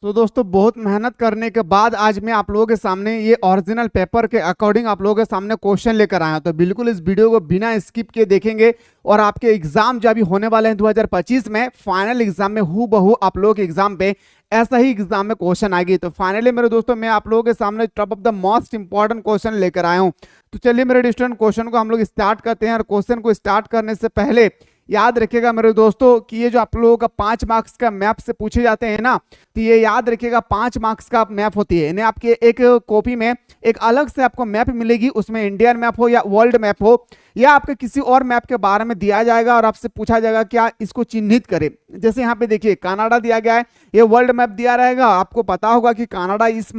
तो दोस्तों बहुत मेहनत करने के बाद आज मैं आप लोगों के सामने ये ओरिजिनल पेपर के अकॉर्डिंग आप लोगों के सामने क्वेश्चन लेकर आया हूं। तो बिल्कुल इस वीडियो को बिना स्किप किए देखेंगे और आपके एग्जाम जो अभी होने वाले हैं 2025 में फाइनल एग्जाम में हूबहू आप लोगों के एग्जाम पे ऐसा ही एग्जाम में क्वेश्चन आएगी। तो फाइनली मेरे दोस्तों मैं आप लोगों के सामने top of the most important question लेकर आया हूं। तो चलिए मेरे स्टूडेंट क्वेश्चन को हम लोग स्टार्ट करते हैं। और क्वेश्चन को स्टार्ट करने से पहले याद रखिएगा मेरे दोस्तों कि ये जो आप लोगों का 5 मार्क्स का मैप से पूछे जाते हैं ना, तो ये याद रखिएगा 5 मार्क्स का मैप होती है। इन्हें आपके एक कॉपी में एक अलग से आपको मैप मिलेगी, उसमें इंडियन मैप हो या वर्ल्ड मैप हो या आपके किसी और मैप के बारे में दिया जाएगा और आपसे पूछा जाएगा क्या इसको चिन्हित करें। जैसे यहाँ पे देखिए कनाडा दिया गया है, ये वर्ल्ड मैप दिया रहेगा। आपको पता होगा कि कनाडा इस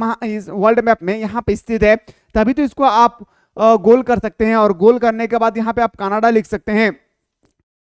वर्ल्ड मैप में यहाँ पे स्थित है, तभी तो इसको आप गोल कर सकते हैं और गोल करने के बाद यहाँ पे आप कनाडा लिख सकते हैं।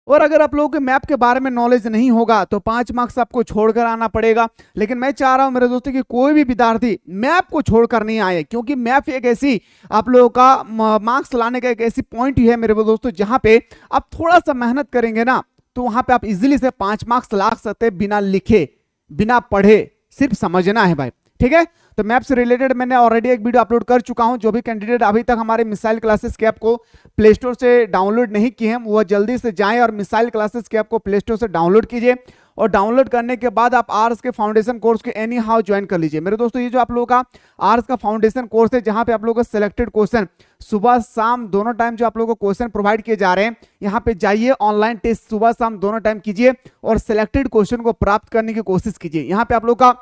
और अगर आप लोगों के मैप के बारे में नॉलेज नहीं होगा तो 5 मार्क्स आपको छोड़कर आना पड़ेगा। लेकिन मैं चाह रहा हूं मेरे दोस्तों कि कोई भी विद्यार्थी मैप को छोड़कर नहीं आए, क्योंकि मैप एक ऐसी आप लोगों का मार्क्स लाने का एक ऐसी पॉइंट ही है मेरे दोस्तों जहां पे आप थोड़ा सा मेहनत करेंगे ना तो वहां पे आप इजिली से 5 मार्क्स ला सकते हैं, बिना लिखे बिना पढ़े, सिर्फ समझना है भाई। ठीक है, तो मैप से रिलेटेड मैंने ऑलरेडी एक वीडियो अपलोड कर चुका हूं। जो भी कैंडिडेट अभी तक हमारे मिसाइल क्लासेस के ऐप को प्ले स्टोर से डाउनलोड नहीं किए हैं वो जल्दी से जाएं और मिसाइल क्लासेस के ऐप को प्ले स्टोर से डाउनलोड कीजिए। और डाउनलोड करने के बाद आप आर्ट्स के फाउंडेशन कोर्स के एनी हाउ ज्वाइन कर लीजिए। मेरे दोस्तों ये जो आप लोगों का आर्ट्स का फाउंडेशन कोर्स है, जहां पे आप लोगों को सिलेक्टेड क्वेश्चन सुबह शाम दोनों टाइम जो आप लोगों को क्वेश्चन प्रोवाइड किए जा रहे हैं, यहाँ पे जाइए, ऑनलाइन टेस्ट सुबह शाम दोनों टाइम कीजिए और सिलेक्टेड क्वेश्चन को प्राप्त करने की कोशिश कीजिए। यहाँ पे आप लोग का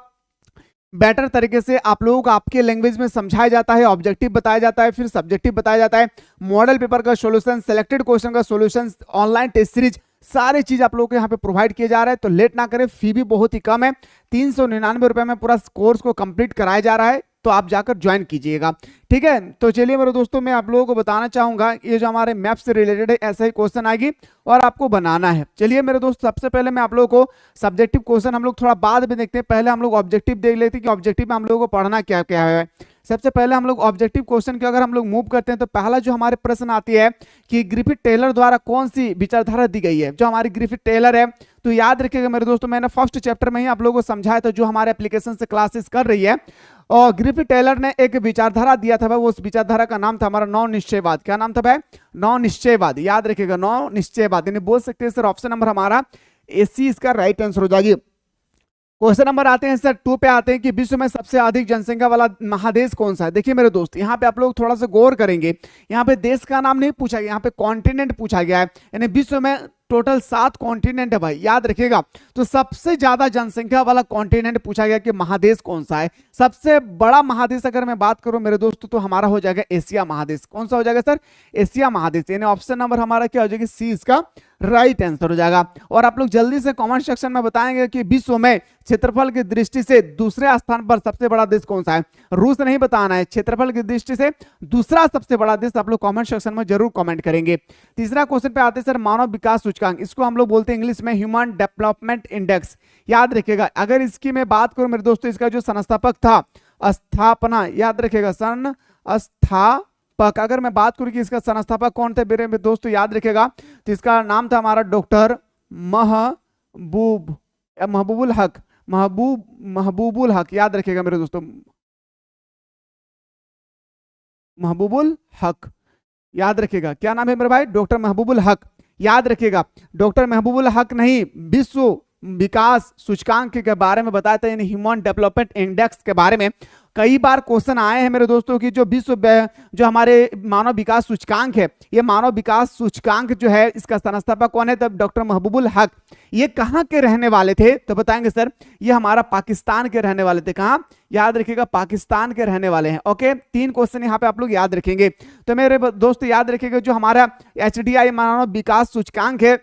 बेटर तरीके से आप लोगों को आपके लैंग्वेज में समझाया जाता है, ऑब्जेक्टिव बताया जाता है, फिर सब्जेक्टिव बताया जाता है, मॉडल पेपर का सॉल्यूशन, सिलेक्टेड क्वेश्चन का सॉल्यूशन, ऑनलाइन टेस्ट सीरीज, सारी चीज आप लोगों को यहाँ पे प्रोवाइड किए जा रहा है। तो लेट ना करें, फी भी बहुत ही कम है, 399 रुपए में पूरा कोर्स को कंप्लीट कराया जा रहा है, तो आप जाकर ज्वाइन कीजिएगा। ठीक है, तो चलिए मेरे दोस्तों मैं आप लोगों को बताना चाहूंगा ये जो हमारे मैप से रिलेटेड है ऐसा ही क्वेश्चन आएगी और आपको बनाना है। चलिए मेरे दोस्त सबसे पहले मैं आप लोगों को सब्जेक्टिव क्वेश्चन हम लोग थोड़ा बाद में देखते हैं, पहले हम लोग ऑब्जेक्टिव देख लेते हैं कि ऑब्जेक्टिव में हम लोगों को पढ़ना क्या क्या है। सबसे पहले हम लोग ऑब्जेक्टिव क्वेश्चन के अगर हम लोग मूव करते हैं तो पहला जो हमारे प्रश्न आती है कि ग्रिफिथ टेलर द्वारा कौन सी विचारधारा दी गई है। जो हमारी ग्रिफिथ टेलर है, तो याद रखिएगा मेरे दोस्तों मैंने फर्स्ट चैप्टर में ही आप लोगों को समझाया था, जो हमारे एप्लीकेशन से क्लासेस कर रही है, और ग्रिफिथ टेलर ने एक विचारधारा दिया था भाई, उस विचारधारा का नाम था हमारा नौ निश्चयवाद। क्या नाम था भाई? नौ निश्चयवाद। याद रखिएगा नौ निश्चयवाद, यानी बोल सकते हैं सर ऑप्शन नंबर हमारा AC इसका राइट आंसर हो जाएगी। क्वेश्चन नंबर आते हैं सर 2 पे आते हैं कि विश्व में सबसे अधिक जनसंख्या वाला महादेश कौन सा है। देखिए मेरे दोस्त यहाँ पे आप लोग थोड़ा सा गौर करेंगे, यहाँ पे देश का नाम नहीं पूछा गया, यहाँ पे कॉन्टिनेंट पूछा गया है, यानी विश्व में टोटल 7 कॉन्टिनेंट है भाई, याद रखिएगा। तो सबसे ज्यादा जनसंख्या वाला कॉन्टिनेंट पूछा गया कि महादेश कौन सा है। सबसे बड़ा महादेश अगर मैं बात करूं मेरे दोस्तों तो हमारा हो जाएगा एशिया महादेश। कौन सा हो जाएगा सर? एशिया महादेश, यानी ऑप्शन नंबर हमारा क्या हो जाएगा? C इसका राइट आंसर हो जाएगा। और आप लोग जल्दी से कमेंट सेक्शन में बताएंगे कि विश्व में क्षेत्रफल की दृष्टि से दूसरे स्थान पर सबसे बड़ा देश कौन सा है। रूस नहीं बताना है, क्षेत्रफल की दृष्टि से दूसरा सबसे बड़ा देश आप लोग कमेंट सेक्शन में जरूर कमेंट करेंगे। तीसरा क्वेश्चन पे आते हैं सर मानव विकास सूचकांक, इसको हम लोग बोलते हैं इंग्लिश में ह्यूमन डेवलपमेंट इंडेक्स। याद रखिएगा अगर इसकी मैं बात करूं मेरे दोस्तों, इसका जो संस्थापक था स्थापना, याद रखिएगा संस्थापक, अगर मैं बात करूं कि इसका संस्थापक कौन थे मेरे दोस्तों, याद रखिएगा तो इसका नाम था हमारा डॉक्टर महबूबुल हक। याद रखिएगा मेरे दोस्तों महबूबुल हक, याद रखिएगा क्या नाम है मेरे भाई? डॉक्टर महबूबुल हक। याद रखिएगा डॉक्टर महबूबुल हक नहीं, विश्व विकास सूचकांक के बारे में बताया था, यानी ह्यूमन डेवलपमेंट इंडेक्स के बारे में कई बार क्वेश्चन आए हैं मेरे दोस्तों की जो हमारे मानव विकास सूचकांक है, ये मानव विकास सूचकांक जो है इसका संस्थापक कौन है? तब डॉक्टर महबूबुल हक। ये कहाँ के रहने वाले थे? तो बताएंगे सर ये हमारा पाकिस्तान के रहने वाले थे। कहाँ? याद रखिएगा पाकिस्तान के रहने वाले हैं। ओके, 3 क्वेश्चन यहाँ पे आप लोग याद रखेंगे। तो मेरे दोस्त याद रखिएगा जो हमारा HDI मानव विकास सूचकांक है,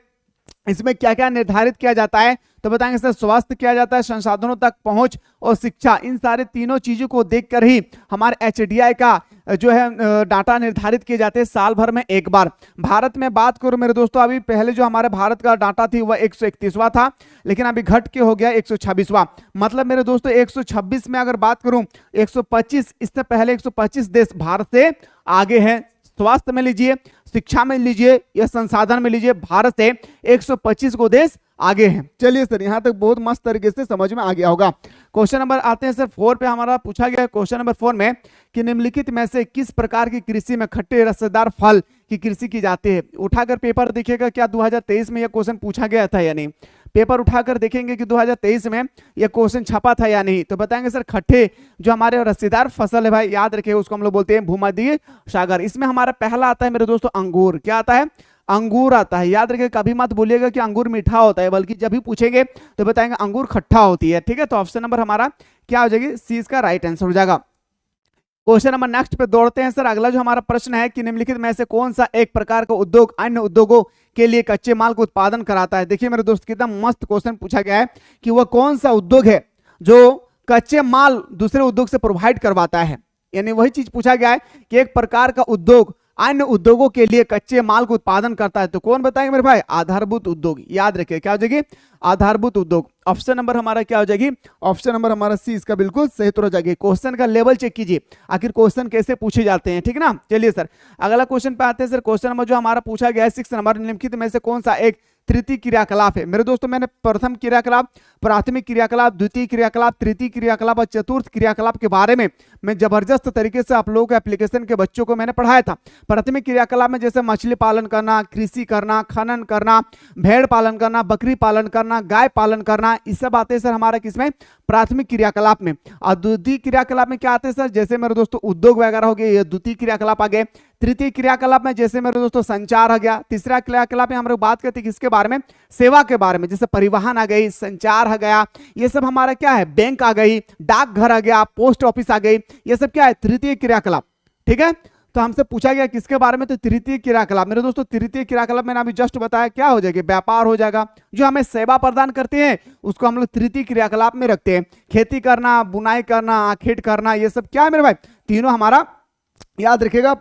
इसमें क्या क्या निर्धारित किया जाता है? तो बताएंगे सर स्वास्थ्य किया जाता है, संसाधनों तक पहुंच और शिक्षा, इन सारे तीनों चीजों को देखकर ही हमारे HDI का जो है डाटा निर्धारित किए जाते हैं साल भर में एक बार। भारत में बात करूं मेरे दोस्तों, अभी पहले जो हमारे भारत का डाटा थी वह 131वां था, लेकिन अभी घट के हो गया 126वां। मतलब मेरे दोस्तों 126 में अगर बात करूं 125, इससे पहले 125 देश भारत से आगे हैं स्वास्थ्य में लीजिए, शिक्षा में लीजिए या संसाधन में लीजिए, भारत से 125 को देश आगे हैं। चलिए सर, यहां तक बहुत मस्त तरीके से समझ में आ गया होगा। क्वेश्चन नंबर आते हैं सर 4 पे, हमारा पूछा गया क्वेश्चन नंबर 4 में कि निम्नलिखित में से किस प्रकार की कृषि में खट्टे रसदार फल की कृषि की जाती है। उठाकर पेपर देखिएगा, क्या 2023 में यह क्वेश्चन पूछा गया था या नहीं। पेपर उठाकर देखेंगे कि 2023 में यह क्वेश्चन छपा था या नहीं, तो बताएंगे सर खट्टे जो हमारे रसीदार फसल है भाई, याद रखिए उसको हम लोग बोलते हैं भूमध्य सागर। इसमें हमारा पहला आता है मेरे दोस्तों अंगूर। क्या आता है? अंगूर आता है। याद रखिए, कभी मत बोलिएगा कि अंगूर मीठा होता है, बल्कि जब भी पूछेंगे तो बताएंगे अंगूर खट्टा होती है। ठीक है, तो ऑप्शन नंबर हमारा क्या हो जाएगी, सी इसका राइट आंसर हो जाएगा। क्वेश्चन नंबर नेक्स्ट पे दौड़ते हैं सर। अगला जो हमारा प्रश्न है कि निम्नलिखित में से कौन सा एक प्रकार का उद्योग अन्य उद्योगों के लिए कच्चे माल का उत्पादन कराता है। देखिए मेरे दोस्त, कितना मस्त क्वेश्चन पूछा गया है कि वह कौन सा उद्योग है जो कच्चे माल दूसरे उद्योग से प्रोवाइड करवाता है। यानी वही चीज पूछा गया है कि एक प्रकार का उद्योग अन्य उद्योगों के लिए कच्चे माल का उत्पादन करता है, तो कौन बताएंगे मेरे भाई? आधारभूत उद्योग। याद रखिए क्या हो जाएगी? आधारभूत उद्योग। ऑप्शन नंबर हमारा क्या हो जाएगी? ऑप्शन नंबर हमारा सी इसका बिल्कुल सही उत्तर हो जाएगी। क्वेश्चन का लेवल चेक कीजिए, आखिर क्वेश्चन कैसे पूछे जाते हैं। ठीक है ना। चलिए सर अगला क्वेश्चन पे आते हैं सर। क्वेश्चन नंबर जो हमारा पूछा गया है 6 नंबर, निम्नलिखित में से कौन सा एक तृतीय क्रियाकलाप है। मेरे दोस्तों, मैंने प्रथम क्रियाकलाप, प्राथमिक क्रियाकलाप, द्वितीय क्रियाकलाप, तृतीय क्रियाकलाप और चतुर्थ क्रियाकलाप के बारे में मैं जबरदस्त तरीके से आप लोगों के एप्लीकेशन के बच्चों को मैंने पढ़ाया था। प्राथमिक क्रियाकलाप में जैसे मछली पालन करना, कृषि करना, खनन करना, भेड़ पालन करना, बकरी पालन करना, गाय पालन करना, ये सब आते हैं सर हमारा किसमें? प्राथमिक क्रियाकलाप में। और द्वितीय क्रियाकलाप में क्या आते हैं सर? जैसे मेरे दोस्तों उद्योग वगैरह हो गए, ये द्वितीय क्रियाकलाप आ गए। तृतीय क्रियाकलाप में जैसे मेरे दोस्तों संचार आ गया। तीसरा क्रियाकलाप में हम लोग बात करते हैं किसके बारे में? सेवा के बारे में, जैसे परिवहन आ गई, संचार आ गया, ये सब हमारा क्या है? बैंक आ गई, डाकघर आ गया, पोस्ट ऑफिस आ गई, ये सब क्या है? तृतीय क्रियाकलाप। ठीक है, तो हमसे पूछा गया किसके बारे में? तो तृतीय क्रियाकलाप। मेरे दोस्तों तृतीय क्रियाकलाप मैंने अभी जस्ट बताया क्या हो जाएगा? व्यापार हो जाएगा। जो हमें सेवा प्रदान करते हैं उसको हम लोग तृतीय क्रियाकलाप में रखते हैं। खेती करना, बुनाई करना, आखेट करना, ये सब क्या है मेरे भाई? तीनों हमारा याद रखिएगा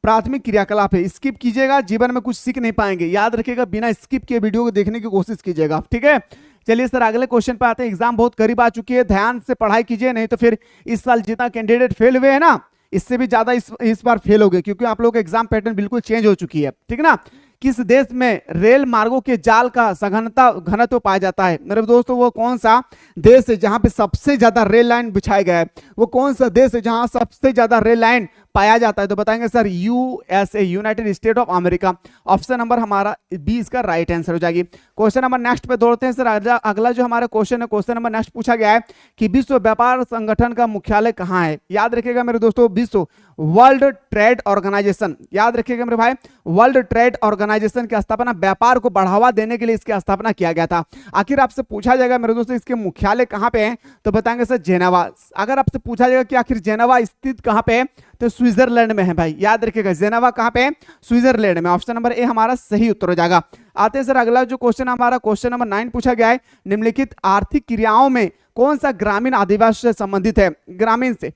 प्राथमिक क्रियाकलाप है। स्किप कीजिएगा, जीवन में कुछ सीख नहीं पाएंगे। याद रखिएगा, बिना स्किप किए वीडियो को देखने की कोशिश कीजिएगा। ठीक है, चलिए सर अगले क्वेश्चन पे आते हैं। एग्जाम बहुत करीब आ चुकी है, ध्यान से पढ़ाई कीजिए, नहीं तो फिर इस साल जितना कैंडिडेट फेल हुए हैं ना, इससे भी ज्यादा इस बार फेल हो गए, क्योंकि आप लोगों का एग्जाम पैटर्न बिल्कुल चेंज हो चुकी है। ठीक है ना। किस देश में रेल मार्गों के जाल का सघनता घनत्व पाया जाता है? मेरे दोस्तों, वो कौन सा देश है जहां पे सबसे ज्यादा रेल लाइन बिछाया गया है? वो कौन सा देश है जहां सबसे ज्यादा रेल लाइन पाया जाता है? तो बताएंगे sir USA, United state of America. Option number हमारा बी इसका राइट आंसर हो जाएगी। क्वेश्चन नंबर नेक्स्ट पे दौड़ते हैं सर। अगला जो हमारा क्वेश्चन है, क्वेश्चन नंबर नेक्स्ट पूछा गया है कि विश्व व्यापार संगठन का मुख्यालय कहाँ है? याद रखिएगा मेरे दोस्तों, विश्व वर्ल्ड ट्रेड ऑर्गेनाइजेशन। याद रखिएगा मेरे भाई, वर्ल्ड ट्रेड ऑर्गेनाइजेशन की स्थापना व्यापार को बढ़ावा देने के लिए इसकी स्थापना किया गया था। आखिर आपसे पूछा जाएगा मेरे दोस्तों इसके मुख्यालय कहाँ पे है? तो बताएंगे सर जेनेवा। अगर आपसे पूछा जाएगा कि आखिर जेनेवा स्थित कहाँ पे है, तो स्विट्जरलैंड में है भाई। याद रखिएगा, जेनेवा कहाँ पे है? स्विट्जरलैंड में। ऑप्शन नंबर ए हमारा सही उत्तर हो जाएगा। आते हैं सर अगला जो क्वेश्चन हमारा क्वेश्चन नंबर 9 पूछा गया है, निम्नलिखित आर्थिक क्रियाओं में कौन सा ग्रामीण आदिवासी से संबंधित है? ग्रामीण से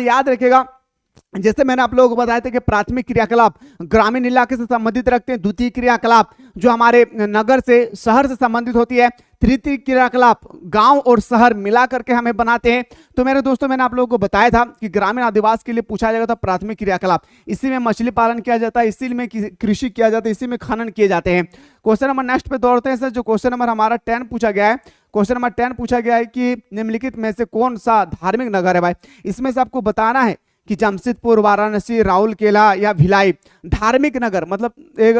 याद रखिएगा, जैसे मैंने आप लोगों को बताया था कि प्राथमिक क्रियाकलाप ग्रामीण इलाके से संबंधित रखते हैं, द्वितीय क्रियाकलाप जो हमारे नगर से शहर से संबंधित होती है, तृतीय क्रियाकलाप गांव और शहर मिला करके हमें बनाते हैं। तो मेरे दोस्तों, मैंने आप लोगों को बताया था कि ग्रामीण आदिवासी के लिए पूछा जाएगा था प्राथमिक क्रियाकलाप। इसी में मछली पालन किया जाता है, इसी में कृषि किया जाता है, इसी में खनन किए जाते हैं। क्वेश्चन नंबर नेक्स्ट पे दौड़ते हैं सर। जो क्वेश्चन नंबर हमारा 10 पूछा गया है, क्वेश्चन नंबर 10 पूछा गया है कि निम्नलिखित में से कौन सा धार्मिक नगर है भाई? इसमें से आपको बताना है कि जमशेदपुर, वाराणसी, राउरकेला या भिलाई। धार्मिक नगर मतलब एक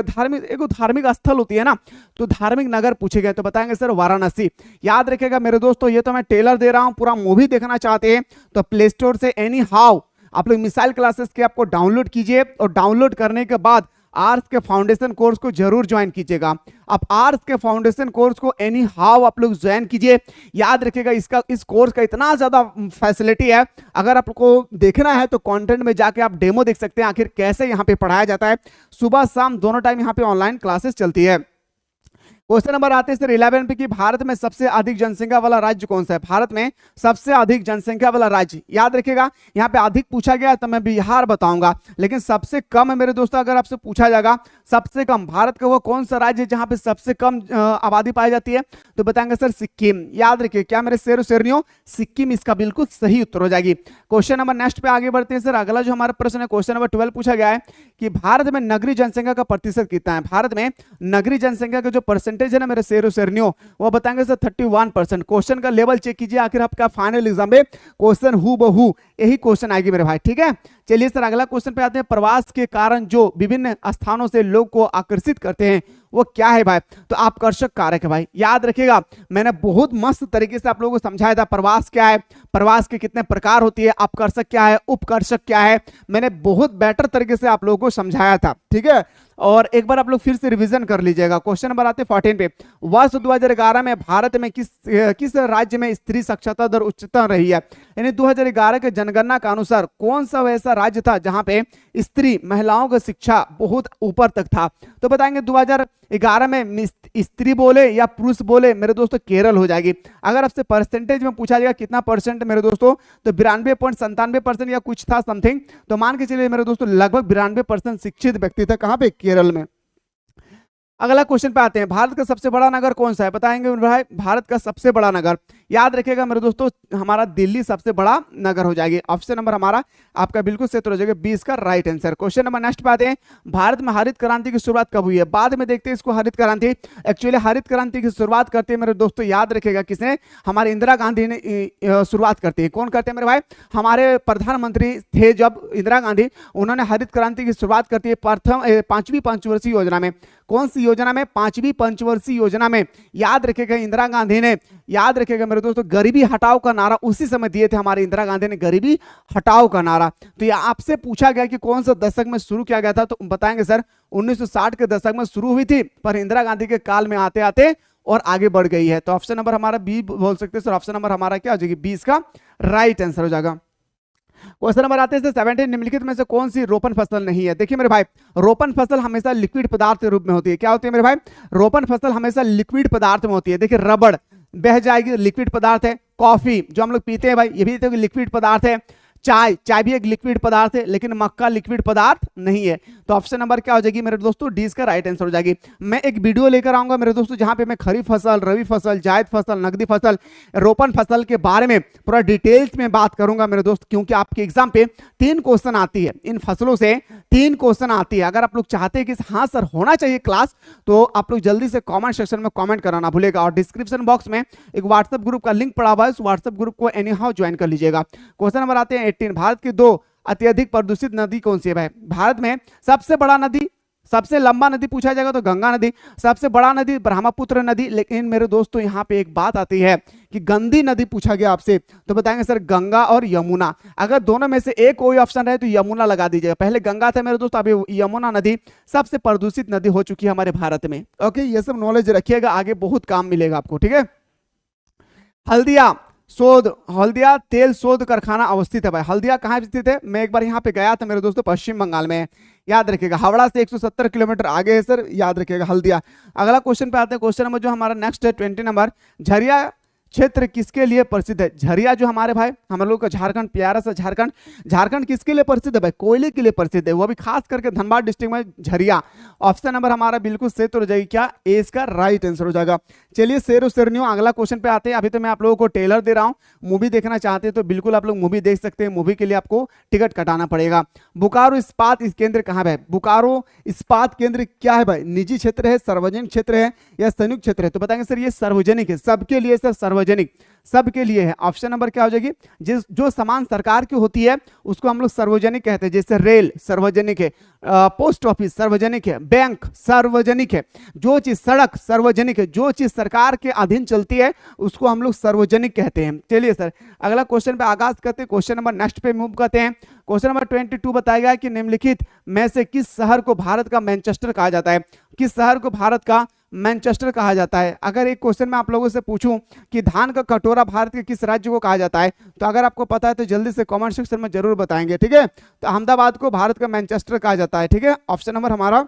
धार्मिक स्थल होती है ना, तो धार्मिक नगर पूछे गए, तो बताएंगे सर वाराणसी। याद रखिएगा मेरे दोस्तों, ये तो मैं टेलर दे रहा हूं, पूरा मूवी देखना चाहते हैं तो प्ले स्टोर से एनी हाउ आप लोग मिसाइल क्लासेस के आपको डाउनलोड कीजिए, और डाउनलोड करने के बाद आर्ट्स के फाउंडेशन कोर्स को जरूर ज्वाइन कीजिएगा। आप आर्ट्स के फाउंडेशन कोर्स को एनी हाउ आप लोग ज्वाइन कीजिए। याद रखिएगा, इस कोर्स का इतना ज्यादा फैसिलिटी है, अगर आपको देखना है तो कंटेंट में जाके आप डेमो देख सकते हैं आखिर कैसे यहाँ पे पढ़ाया जाता है। सुबह शाम दोनों टाइम यहाँ पे ऑनलाइन क्लासेस चलती है। क्वेश्चन नंबर आते हैं सर 11 पे कि भारत में सबसे अधिक जनसंख्या वाला राज्य कौन सा है। भारत में सबसे अधिक जनसंख्या वाला राज्य, याद रखिएगा यहाँ पे अधिक पूछा गया तो मैं बिहार बताऊंगा, लेकिन सबसे कम है मेरे दोस्तों, अगर आपसे पूछा जाएगा सबसे कम भारत का वो कौन सा राज्य है जहां पे सबसे कम आबादी पाई जाती है, तो बताएंगे सर सिक्किम। याद रखिए क्या मेरे शेर शेरनियों, सिक्किम इसका बिल्कुल सही उत्तर हो जाएगी। क्वेश्चन नंबर नेक्स्ट पे आगे बढ़ते हैं सर। अगला जो हमारा प्रश्न है क्वेश्चन नंबर 12 पूछा गया है कि भारत में नगरीय जनसंख्या का प्रतिशत कितना है। भारत में नगरीय जनसंख्या का जो परसेंटेज है ना मेरे शेरों शेरनियों, वो बताएंगे सर 31%। क्वेश्चन का लेवल चेक कीजिए, आखिर आपका फाइनल एग्जाम में क्वेश्चन हु बहू यही क्वेश्चन आएगी मेरे भाई, ठीक है। चलिए सर अगला क्वेश्चन पे आते हैं। प्रवास के कारण जो विभिन्न स्थानों से लोग को आकर्षित करते हैं वो क्या है भाई, तो आकर्षक कारक है भाई। याद रखिएगा मैंने बहुत मस्त तरीके से आप लोगों को समझाया था प्रवास क्या है, प्रवास के कितने प्रकार होती है, आकर्षक क्या है, उपकर्षक क्या है, मैंने बहुत बेटर तरीके से आप लोगों को समझाया था, ठीक है। और एक बार आप लोग फिर से रिवीजन कर लीजिएगा। क्वेश्चन नंबर आते हैं 14 पे, वर्ष 2011 में भारत में किस राज्य में स्त्री साक्षरता दर उच्चतम रही है। यानी 2011 के जनगणना के अनुसार कौन सा वैसा राज्य था जहां पे स्त्री महिलाओं की शिक्षा बहुत ऊपर तक था, तो बताएंगे 2011 में स्त्री बोले या पुरुष बोले मेरे दोस्तों केरल हो जाएगी। अगर आपसे परसेंटेज में पूछा जाएगा कितना परसेंट मेरे दोस्तों, तो 92.97% या कुछ था समथिंग, तो मान के चलिए मेरे दोस्तों लगभग 92% शिक्षित व्यक्ति था कहां पे, केरल में। अगला क्वेश्चन पे आते हैं। भारत का सबसे बड़ा नगर कौन सा है, बताएंगे भाई भारत का सबसे बड़ा नगर। याद रखिएगा मेरे दोस्तों हमारा दिल्ली सबसे बड़ा नगर हो जाएगी। ऑप्शन नंबर हमारा आपका बिल्कुल सही हो जाएगा 20 का right answer. Question number next पे आते हैं। भारत में हरित क्रांति की शुरुआत कब हुई है, बाद में देखते हैं इसको हरित क्रांति। एक्चुअली हरित क्रांति की शुरुआत करते हैं मेरे दोस्तों, याद रखिएगा किसने, हमारे इंदिरा गांधी ने शुरुआत करती है। कौन करते हैं मेरे भाई, हमारे प्रधानमंत्री थे जब इंदिरा गांधी, उन्होंने हरित क्रांति की शुरुआत करती है प्रथम 5वीं पंचवर्षीय योजना में। कौन सी योजना में, 5वीं पंचवर्षीय योजना में। याद रखिएगा इंदिरा गांधी ने, याद रखिएगा मेरे दोस्तों गरीबी हटाओ का नारा उसी समय दिए थे हमारे इंदिरा गांधी ने, गरीबी हटाओ का नारा। तो ये आपसे पूछा गया कि कौन सा दशक में शुरू किया गया था, तो बताएंगे सर 1960 के दशक में शुरू हुई थी, पर इंदिरा गांधी के काल में आते आते और आगे बढ़ गई है। तो ऑप्शन नंबर हमारा बी बोल सकते हैं सर। ऑप्शन नंबर हमारा क्या हो जाएगी, 20 का राइट आंसर हो जाएगा। क्वेश्चन नंबर आते हैं 17 निम्नलिखित में से कौन सी रोपण फसल नहीं है। देखिए मेरे भाई रोपण फसल हमेशा लिक्विड पदार्थ के रूप में होती है। क्या होती है मेरे भाई, रोपण फसल हमेशा लिक्विड पदार्थ में होती है। देखिए रबड़ बह जाएगी, लिक्विड पदार्थ है। कॉफी जो हम लोग पीते हैं भाई ये भी तो लिक्विड पदार्थ है। चाय भी एक लिक्विड पदार्थ है, लेकिन मक्का लिक्विड पदार्थ नहीं है। तो ऑप्शन नंबर क्या हो जाएगी मेरे दोस्तों, डी इसका राइट आंसर हो जाएगी। मैं एक वीडियो लेकर आऊंगा मेरे दोस्तों जहां पे मैं खरीफ फसल, रबी फसल, जायद फसल, नकदी फसल, रोपण फसल के बारे में पूरा डिटेल्स में बात करूंगा मेरे दोस्त, क्योंकि आपके एग्जाम पे 3 क्वेश्चन आती है इन फसलों से, 3 क्वेश्चन आती है। अगर आप लोग चाहते हैं कि हाँ सर होना चाहिए क्लास, तो आप लोग जल्दी से कॉमेंट सेक्शन में कॉमेंट कराना भूलेगा, और डिस्क्रिप्शन बॉक्स में एक व्हाट्सएप ग्रुप का लिंक पड़ा हुआ है, उस व्हाट्सएप ग्रुप को एनी हाउ ज्वाइन कर लीजिएगा। क्वेश्चन नंबर आते हैं 18, भारत की 2 अत्यधिक प्रदूषित नदी कौन सी है भाई। भारत में सबसे बड़ा नदी, सबसे लंबा नदी पूछा जाएगा तो गंगा नदी, सबसे बड़ा नदी ब्रह्मपुत्र नदी। लेकिन मेरे दोस्तों यहाँ पे एक बात आती है कि गंदी नदी पूछा गया आपसे, तो बताएंगे सर गंगा और यमुना। अगर दोनों में से एक कोई ऑप्शन रहे तो यमुना लगा दीजिएगा। पहले गंगा था मेरे दोस्तों, अभी यमुना नदी सबसे प्रदूषित नदी हो चुकी है हमारे भारत में। ओके, ये सब नॉलेज रखिएगा, आगे बहुत काम मिलेगा आपको, ठीक है। हल्दिया तेल शोध कारखाना अवस्थित है भाई। हल्दिया कहाँ स्थित है, मैं एक बार यहाँ पे गया था मेरे दोस्तों, पश्चिम बंगाल में है। याद रखिएगा हावड़ा से 170 किलोमीटर आगे है सर, याद रखिएगा हल्दिया। अगला क्वेश्चन पे आते हैं। क्वेश्चन नंबर जो हमारा नेक्स्ट है 20 नंबर, झरिया क्षेत्र किसके लिए प्रसिद्ध है। झरिया जो हमारे भाई हम लोग का झारखंड, प्यारा सा झारखंड, झारखंड किसके लिए प्रसिद्ध है भाई, कोयले के लिए प्रसिद्ध है, वो भी खास करके धनबाद डिस्ट्रिक्ट में झरिया। ऑप्शन नंबर हमारा बिल्कुल सही तो हो जाएगी क्या, ए इसका राइट आंसर हो जाएगा। चलिए शेरों शेरनियों अगला क्वेश्चन पे आते हैं। अभी तो मैं आप लोगों को टेलर दे रहा हूँ, मूवी देखना चाहते हैं तो बिल्कुल आप लोग मूवी देख सकते हैं। मूवी के लिए आपको टिकट कटाना पड़ेगा। बोकारो इस्पात केंद्र कहाँ है, बोकारो इस्पात केंद्र क्या है भाई, निजी क्षेत्र है, सार्वजनिक क्षेत्र है या संयुक्त क्षेत्र है, तो बताएंगे सर ये सार्वजनिक है, सबके लिए सर सार्वजनिक, सबके लिए है। ऑप्शन नंबर क्या हो जाएगी, जो सामान सरकार की होती है उसको हम लोग सार्वजनिक कहते हैं। जैसे रेल सार्वजनिक है, पोस्ट ऑफिस सार्वजनिक है, बैंक सार्वजनिक है, जो चीज सड़क सार्वजनिक है, जो चीज सरकार के अधीन चलती है उसको हम लोग सार्वजनिक कहते हैं। चलिए सर अगला क्वेश्चन पे आगाज करते हैं। क्वेश्चन नंबर नेक्स्ट पे मूव करते हैं। क्वेश्चन नंबर 22 बताएगा कि निम्नलिखित में से किस शहर को भारत का मैनचेस्टर कहा जाता है। किस शहर को भारत का मैनचेस्टर कहा जाता है। अगर एक क्वेश्चन मैं आप लोगों से पूछूं कि धान का कटोरा भारत के किस राज्य को कहा जाता है, तो अगर आपको पता है तो जल्दी से कमेंट सेक्शन में जरूर बताएंगे, ठीक है। तो अहमदाबाद को भारत का मैनचेस्टर कहा जाता है, ठीक है। ऑप्शन नंबर हमारा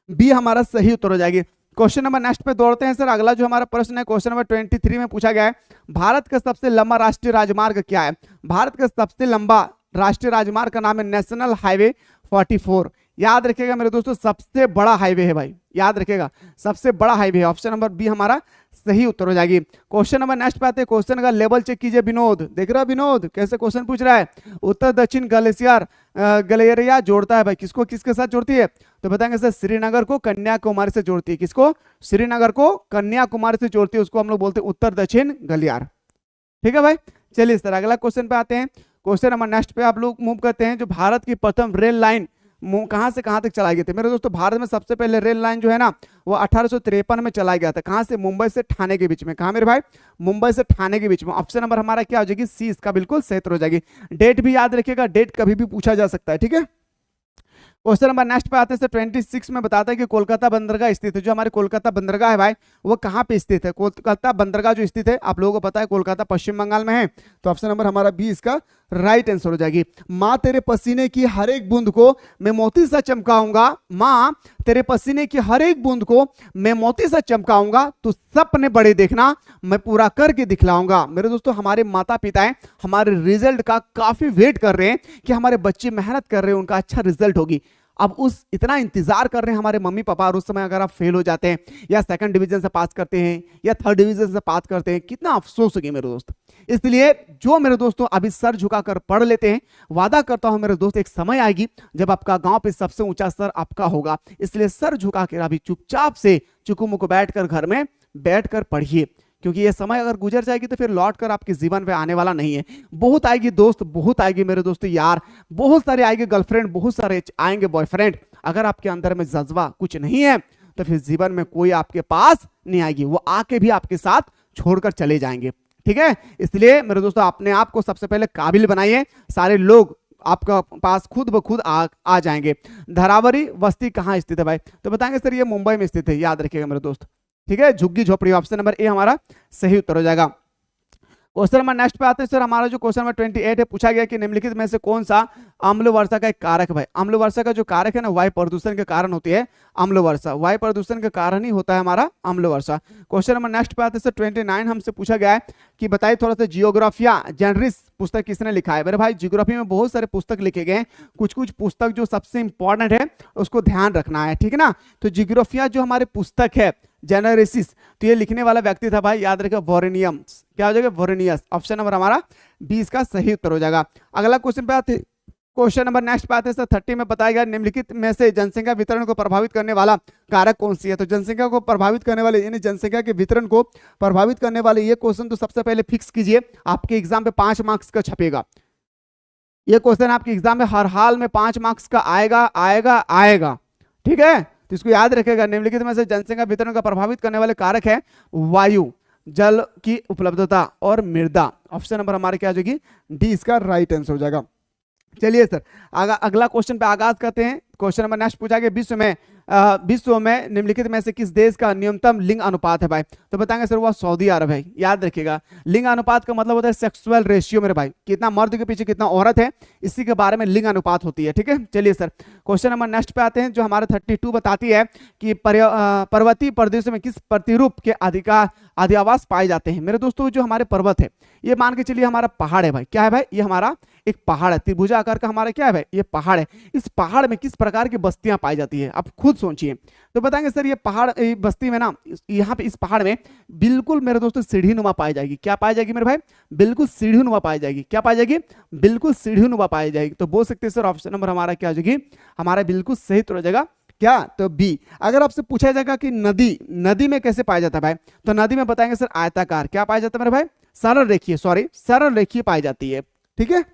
बी हमारा सही उत्तर हो जाएगी। क्वेश्चन नंबर नेक्स्ट पे दौड़ते हैं सर। अगला जो हमारा प्रश्न है क्वेश्चन नंबर 23 में पूछा गया है, भारत का सबसे लंबा राष्ट्रीय राजमार्ग क्या है? भारत का सबसे लंबा राष्ट्रीय राजमार्ग का नाम है नेशनल हाईवे 44। याद रखिएगा मेरे दोस्तों, सबसे बड़ा हाईवे है भाई, याद रखिएगा सबसे बड़ा हाईवे है। ऑप्शन नंबर बी हमारा सही उत्तर हो जाएगी। क्वेश्चन नंबर नेक्स्ट पे आते हैं, क्वेश्चन का लेवल चेक कीजिए विनोद। देख रहा है विनोद कैसे क्वेश्चन पूछ रहा है? उत्तर दक्षिण गलेरिया जोड़ता है भाई, किसको किसके साथ जोड़ती है? तो बताएंगे सर श्रीनगर को कन्याकुमारी से जोड़ती है। किसको? श्रीनगर को कन्याकुमारी से जोड़ती है, उसको हम लोग बोलते हैं उत्तर दक्षिण गलियार। ठीक है भाई, चलिए सर अगला क्वेश्चन पे आते हैं। क्वेश्चन नंबर नेक्स्ट पे आप लोग मूव करते हैं, जो भारत की प्रथम रेल लाइन कहां से कहां तक चलाई गई थी? मेरे दोस्तों भारत में सबसे पहले रेल लाइन जो है ना वो 1853 में चलाया गया था। कहां से? मुंबई से ठाणे के बीच में। कहां मेरे भाई? मुंबई से ठाणे के बीच में। ऑप्शन नंबर हमारा क्या हो जाएगी? सी, इसका बिल्कुल सही उत्तर हो जाएगी। डेट भी याद रखिएगा, डेट कभी भी पूछा जा सकता है। ठीक है, क्वेश्चन नंबर नेक्स्ट पे आते हैं 26 में बताता है कि कोलकाता बंदरगाह स्थित है। जो हमारे कोलकाता बंदरगाह है भाई वो कहाँ पे स्थित है? कोलकाता बंदरगाह जो स्थित है आप लोगों को पता है कोलकाता पश्चिम बंगाल में है। तो ऑप्शन नंबर हमारा बी इसका राइट आंसर हो जाएगी। माँ तेरे पसीने की हर एक बूंद को मैं मोती सा चमकाऊंगा, माँ तेरे पसीने की हर एक बूंद को मैं मोती सा चमकाऊंगा, तू सपने बड़े देखना मैं पूरा करके दिखलाऊंगा। मेरे दोस्तों हमारे माता पिता हैं, हमारे रिजल्ट का काफी वेट कर रहे हैं कि हमारे बच्चे मेहनत कर रहे हैं, उनका अच्छा रिजल्ट होगी। अब उस इतना इंतजार कर रहे हैं हमारे मम्मी पापा, और उस समय अगर आप फेल हो जाते हैं या सेकंड डिवीजन से पास करते हैं या थर्ड डिवीजन से पास करते हैं, कितना अफसोस होगी मेरे दोस्त। इसलिए जो मेरे दोस्तों अभी सर झुकाकर पढ़ लेते हैं, वादा करता हूं मेरे दोस्त एक समय आएगी जब आपका गांव पे सबसे ऊंचा सर आपका होगा। इसलिए सर झुका कर अभी चुपचाप से चुकुमुकु बैठकर घर में बैठकर पढ़िए, क्योंकि ये समय अगर गुजर जाएगी तो फिर लौट कर आपके जीवन पे आने वाला नहीं है। बहुत आएगी दोस्त, बहुत आएगी मेरे दोस्तों यार, बहुत सारे आएंगे गर्लफ्रेंड, बहुत सारे आएंगे बॉयफ्रेंड। अगर आपके अंदर में जज्बा कुछ नहीं है तो फिर जीवन में कोई आपके पास नहीं आएगी, वो आके भी आपके साथ छोड़कर चले जाएंगे। ठीक है, इसलिए मेरे दोस्तों अपने आप को सबसे पहले काबिल बनाइए, सारे लोग आपका पास खुद ब खुद आ जाएंगे। धरावरी बस्ती कहाँ स्थित है भाई? तो बताएंगे सर ये मुंबई में स्थित है, याद रखिएगा मेरे दोस्त। ठीक है, झुग्गी झोपड़ी, ऑप्शन नंबर ए हमारा सही उत्तर हो जाएगा। क्वेश्चन नंबर नेक्स्ट पे आते हैं सर। हमारा जो क्वेश्चन नंबर 28 है, पूछा गया कि निम्नलिखित में से कौन सा अम्ल वर्षा का एक कारक है भाई? अम्ल वर्षा का जो कारक है ना, वायु प्रदूषण के कारण होती है अम्ल वर्षा। वायु प्रदूषण के कारण ही होता है हमारा अम्ल वर्षा। क्वेश्चन नंबर नेक्स्ट पे आते हैं सर 29 हमसे पूछा गया है कि बताइए थोड़ा सा जियोग्राफिया जनरलिस पुस्तक किसने लिखा है? मेरे भाई जियोग्राफी में बहुत सारे पुस्तक लिखे गए हैं, कुछ कुछ पुस्तक जो सबसे इंपॉर्टेंट है उसको ध्यान रखना है। ठीक है ना, तो जियोग्राफिया जो हमारे पुस्तक है जेनेरेसिस, तो ये लिखने वाला व्यक्ति था भाई, याद रखिए वोरेनियस। क्या हो जाएगा? वोरेनियस। ऑप्शन नंबर हमारा 20 का सही उत्तर हो जाएगा। अगला क्वेश्चन पे आते, क्वेश्चन नंबर नेक्स्ट पे आते हैं सर 30 में बताया गया निम्नलिखित में से जनसंख्या वितरण को प्रभावित करने वाला कारक कौन सी है? तो जनसंख्या को प्रभावित करने वाले यानी जनसंख्या के वितरण को प्रभावित करने वाले ये क्वेश्चन तो सबसे पहले फिक्स कीजिए, आपके एग्जाम पे 5 मार्क्स का छपेगा। ये क्वेश्चन आपके एग्जाम में हर हाल में 5 मार्क्स का आएगा आएगा आएगा। ठीक है, तो इसको याद रखेगा। निम्नलिखित में से जनसंख्या वितरण का प्रभावित करने वाले कारक है वायु, जल की उपलब्धता और मृदा। ऑप्शन नंबर हमारे क्या हो जाएगी? डी इसका राइट आंसर हो जाएगा। चलिए सर अगला क्वेश्चन पे आगाज करते हैं। क्वेश्चन नंबर नेक्स्ट पूछा गया विश्व में निम्नलिखित में से किस देश का न्यूनतम लिंग अनुपात है भाई? तो बताएंगे सर वह सऊदी अरब है। याद रखिएगा, लिंग अनुपात का मतलब होता है सेक्सुअल रेशियो मेरे भाई, कितना मर्द के पीछे कितना औरत है, इसी के बारे में लिंग अनुपात होती है। ठीक है, चलिए सर क्वेश्चन नंबर नेक्स्ट पे आते हैं, जो हमारे 32 बताती है कि पर्वतीय प्रदेशों में किस प्रतिरूप के आदिवास पाए जाते हैं? मेरे दोस्तों जो हमारे पर्वत है, ये मान के चलिए हमारा पहाड़ है भाई। क्या है भाई? ये हमारा एक पहाड़ है, त्रिभुजा आकार का हमारा क्या है भाई? ये पहाड़ है। इस पहाड़ में किस प्रकार की बस्तियां पाई जाती है? आप खुद सोचिए। तो बताएंगे सर ये पहाड़ बस्ती में ना, यहाँ पे इस पहाड़ में बिल्कुल मेरे दोस्तों सीढ़ी नुमा पाई जाएगी। क्या पाई जाएगी मेरे भाई? बिल्कुल सीढ़ी नुमा पाई जाएगी। क्या पाई जाएगी? बिल्कुल सीढ़ी नुमा पाई जाएगी। तो बोल सकते हैं सर ऑप्शन नंबर हमारा क्या हो जाएगी? हमारा बिल्कुल सही उत्तर हो जाएगा क्या? तो बी। अगर आपसे पूछा जाएगा कि नदी में कैसे पाया जाता है भाई, तो नदी में बताएंगे सर आयताकार। क्या पाया जाता है मेरे भाई? सरल रेखीय, सरल रेखीय पाई जाती है। ठीक है,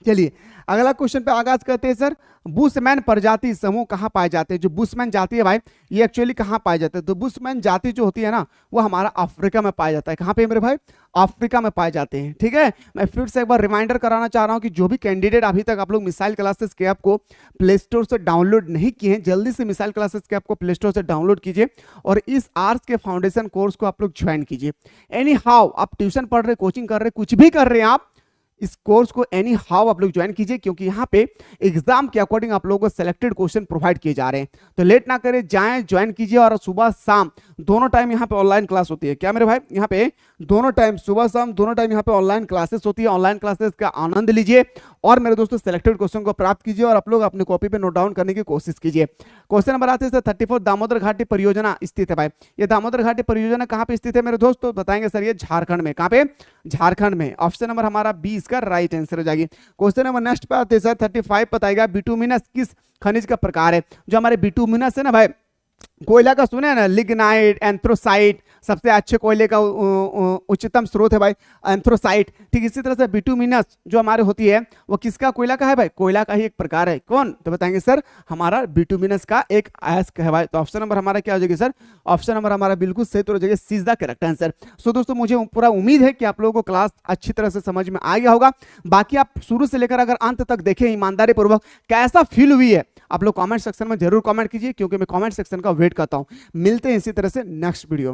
चलिए अगला क्वेश्चन पे आगाज करते हैं सर। बुशमैन प्रजाति समूह कहाँ पाए जाते हैं? जो बुशमैन जाति है भाई ये एक्चुअली कहाँ पाए जाते हैं? तो बुशमैन जाति जो होती है ना वो हमारा अफ्रीका में पाया जाता है। कहाँ पे मेरे भाई? अफ्रीका में पाए जाते हैं। ठीक है, मैं फिर से एक बार रिमाइंडर कराना चाह रहा हूँ कि जो भी कैंडिडेट अभी तक आप लोग मिसाइल क्लासेस के ऐप को प्ले स्टोर से डाउनलोड नहीं किए हैं, जल्दी से मिसाइल क्लासेस के ऐप को प्ले स्टोर से डाउनलोड कीजिए और इस आर्ट्स के फाउंडेशन कोर्स को आप लोग ज्वाइन कीजिए। एनी हाउ आप ट्यूशन पढ़ रहे, कोचिंग कर रहे, कुछ भी कर रहे हैं आप, इस कोर्स को एनी हाउ आप लोग ज्वाइन कीजिए, क्योंकि यहाँ पे एग्जाम के अकॉर्डिंग आप लोगों को सिलेक्टेड क्वेश्चन प्रोवाइड किए जा रहे हैं। तो लेट ना करें, जाएं ज्वाइन कीजिए। और सुबह शाम दोनों टाइम यहाँ पे ऑनलाइन क्लास होती है। क्या मेरे भाई, यहाँ पे दोनों टाइम, सुबह शाम दोनों टाइम यहाँ पे ऑनलाइन क्लासेस होती है। ऑनलाइन क्लासेस का आनंद लीजिए और मेरे दोस्तों सिलेक्टेड क्वेश्चन को प्राप्त कीजिए और आप लोग अपनी कॉपी पे नोट डाउन करने की कोशिश कीजिए। क्वेश्चन नंबर आते हैं 34, दामोदर घाटी परियोजना स्थित है भाई। ये दामोदर घाटी परियोजना कहाँ पे स्थित है मेरे दोस्तों, बताएंगे सर ये झारखंड में। कहाँ पे, झारखंड में। ऑप्शन नंबर हमारा 20 का राइट आंसर हो जाएगी। क्वेश्चन नंबर नेक्स्ट पे आते हैं सर 35, बताएगा बिटुमिनस किस खनिज का प्रकार है। जो हमारे बिटुमिनस है ना भाई, कोयला का सुने ना, लिग्नाइट, एंथ्रोसाइट, सबसे अच्छे कोयले का उच्चतम स्रोत है भाई एंथ्रोसाइट। ठीक इसी तरह से बिटुमिनस जो हमारे होती है वो किसका, कोयला का है भाई, कोयला का ही एक प्रकार है। कौन, तो बताएंगे सर हमारा बिटुमिनस का एक अयस्क है भाई। तो ऑप्शन नंबर हमारा क्या हो जाएगी सर, ऑप्शन नंबर हमारा बिल्कुल सही तो हो जाएगा, सी इज द करेक्ट आंसर। सो दोस्तों मुझे पूरा उम्मीद है कि आप लोगों को क्लास अच्छी तरह से समझ में आ गया होगा। बाकी आप शुरू से लेकर अगर अंत तक देखें ईमानदारी पूर्वक, कैसा फील हुई है आप लोग कमेंट सेक्शन में जरूर कमेंट कीजिए, क्योंकि मैं कमेंट सेक्शन का वेट करता हूं। मिलते हैं इसी तरह से नेक्स्ट वीडियो में।